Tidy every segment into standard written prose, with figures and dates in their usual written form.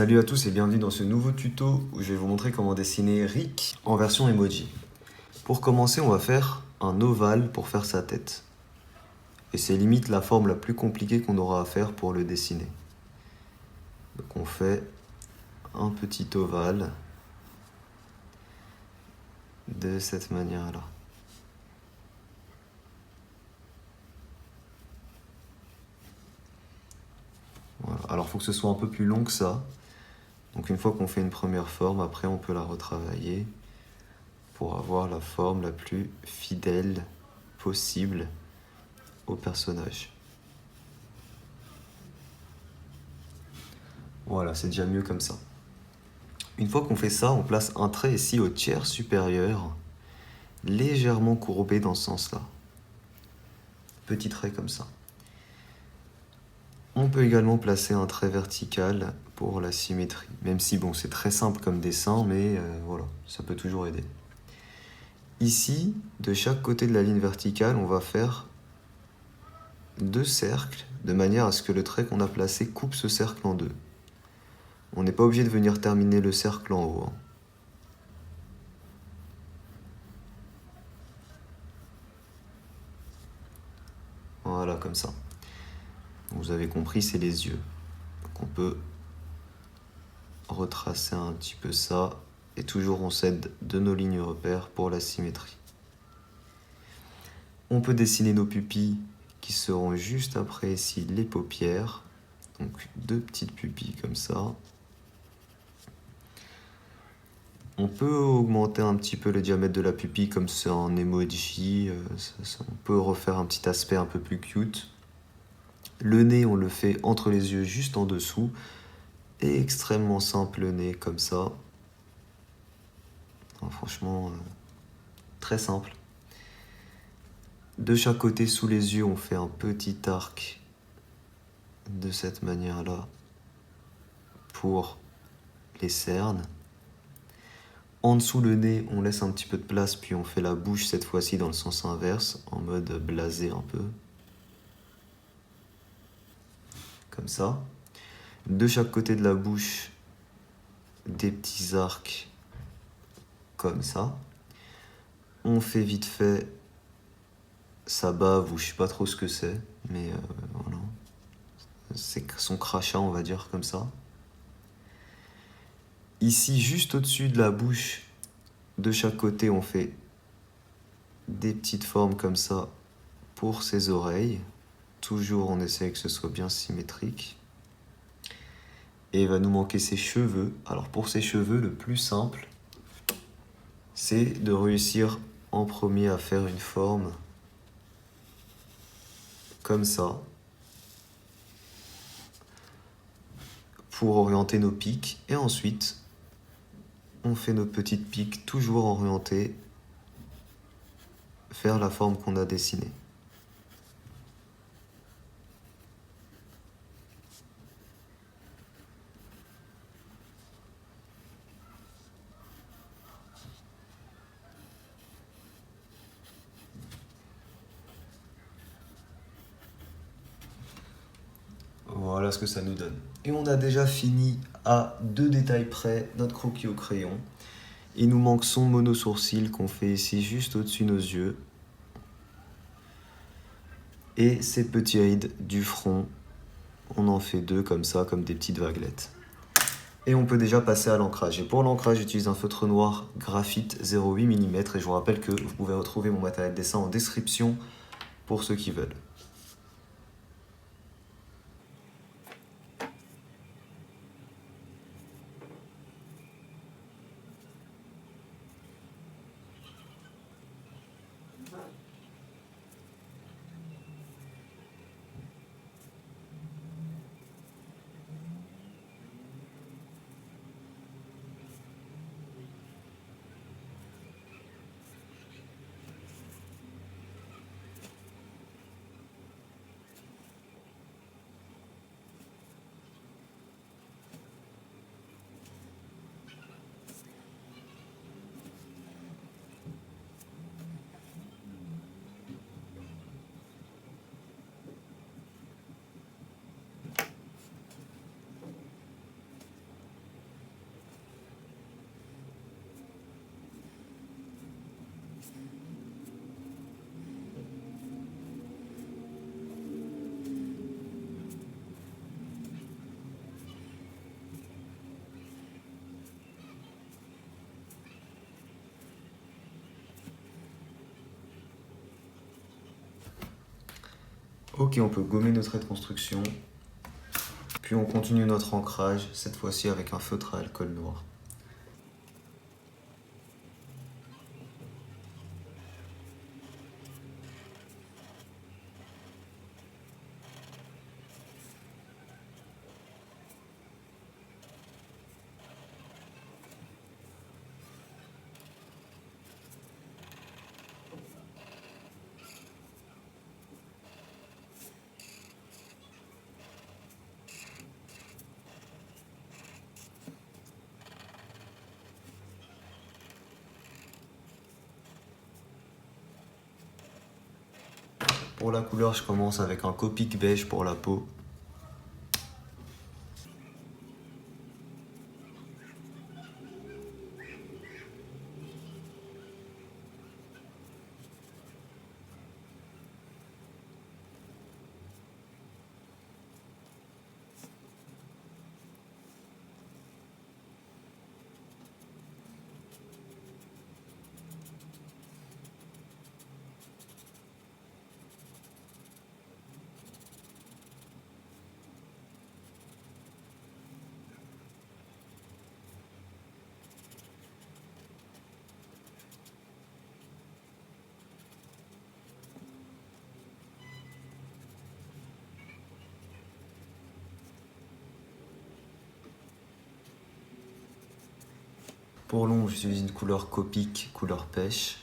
Salut à tous et bienvenue dans ce nouveau tuto où je vais vous montrer comment dessiner Rick en version emoji. Pour commencer, on va faire un ovale pour faire sa tête. Et c'est limite la forme la plus compliquée qu'on aura à faire pour le dessiner. Donc on fait un petit ovale de cette manière-là. Voilà. Alors il faut que ce soit un peu plus long que ça. Donc une fois qu'on fait une première forme, après on peut la retravailler pour avoir la forme la plus fidèle possible au personnage. Voilà, c'est déjà mieux comme ça. Une fois qu'on fait ça, on place un trait ici au tiers supérieur, légèrement courbé dans ce sens-là. Petit trait comme ça. On peut également placer un trait vertical pour la symétrie, même si bon, c'est très simple comme dessin, mais voilà, ça peut toujours aider. Ici, de chaque côté de la ligne verticale, on va faire 2 cercles, de manière à ce que le trait qu'on a placé coupe ce cercle en deux. On n'est pas obligé de venir terminer le cercle en haut. Voilà, comme ça. Vous avez compris, c'est les yeux. Donc on peut retracer un petit peu ça. Et toujours on s'aide de nos lignes repères pour la symétrie. On peut dessiner nos pupilles qui seront juste après ici les paupières. Donc 2 petites pupilles comme ça. On peut augmenter un petit peu le diamètre de la pupille comme c'est en emoji. On peut refaire un petit aspect un peu plus cute. Le nez, on le fait entre les yeux juste en dessous. Et extrêmement simple le nez comme ça. Non, franchement, très simple. De chaque côté sous les yeux, on fait un petit arc de cette manière-là pour les cernes. En dessous le nez, on laisse un petit peu de place, puis on fait la bouche cette fois-ci dans le sens inverse, en mode blasé un peu. Comme ça. De chaque côté de la bouche, des petits arcs comme ça. On fait vite fait sa bave, ou je sais pas trop ce que c'est, mais voilà. C'est son crachat, on va dire, comme ça. Ici, juste au-dessus de la bouche, de chaque côté, on fait des petites formes comme ça pour ses oreilles. Toujours, on essaie que ce soit bien symétrique. Et il va nous manquer ses cheveux. Alors pour ses cheveux, le plus simple, c'est de réussir en premier à faire une forme comme ça pour orienter nos pics. Et ensuite, on fait nos petites piques toujours orientées vers la forme qu'on a dessinée. Voilà ce que ça nous donne. Et on a déjà fini à 2 détails près notre croquis au crayon. Il nous manque son mono-sourcil qu'on fait ici juste au-dessus de nos yeux. Et ces petits rides du front, on en fait 2 comme ça, comme des petites vaguelettes. Et on peut déjà passer à l'ancrage. Et pour l'ancrage, j'utilise un feutre noir graphite 0,8 mm. Et je vous rappelle que vous pouvez retrouver mon matériel de dessin en description pour ceux qui veulent. Ok, on peut gommer notre trait de construction. Puis on continue notre ancrage, cette fois-ci avec un feutre à alcool noir. Pour la couleur, je commence avec un Copic beige pour la peau. Pour l'ombre, j'utilise une couleur Copic, couleur pêche.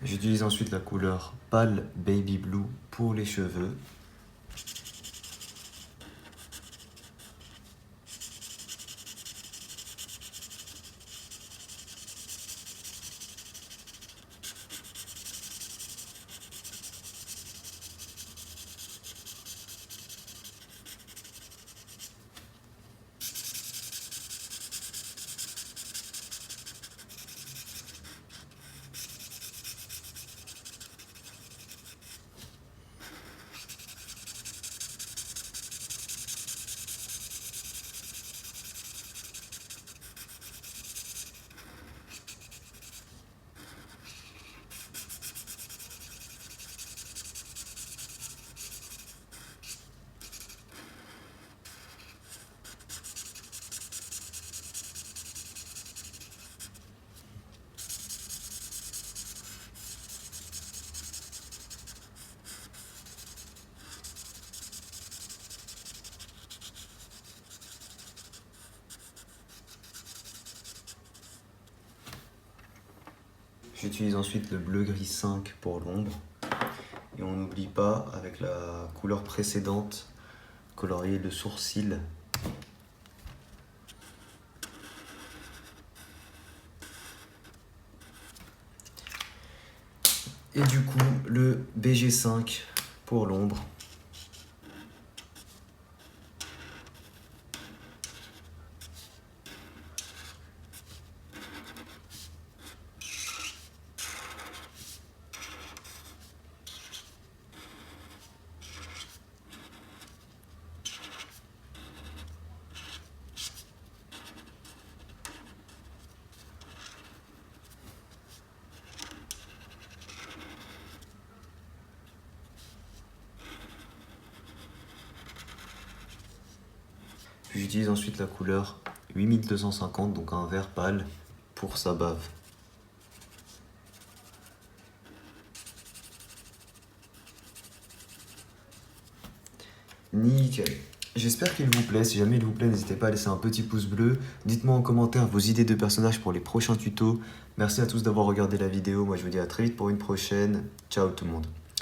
J'utilise ensuite la couleur pâle Baby Blue pour les cheveux. J'utilise ensuite le bleu gris 5 pour l'ombre. Et on n'oublie pas, avec la couleur précédente, colorier le sourcil. Et du coup, le BG5 pour l'ombre. J'utilise ensuite la couleur 8250, donc un vert pâle, pour sa bave. Nickel. J'espère qu'il vous plaît. Si jamais il vous plaît, n'hésitez pas à laisser un petit pouce bleu. Dites-moi en commentaire vos idées de personnages pour les prochains tutos. Merci à tous d'avoir regardé la vidéo. Moi, je vous dis à très vite pour une prochaine. Ciao tout le monde.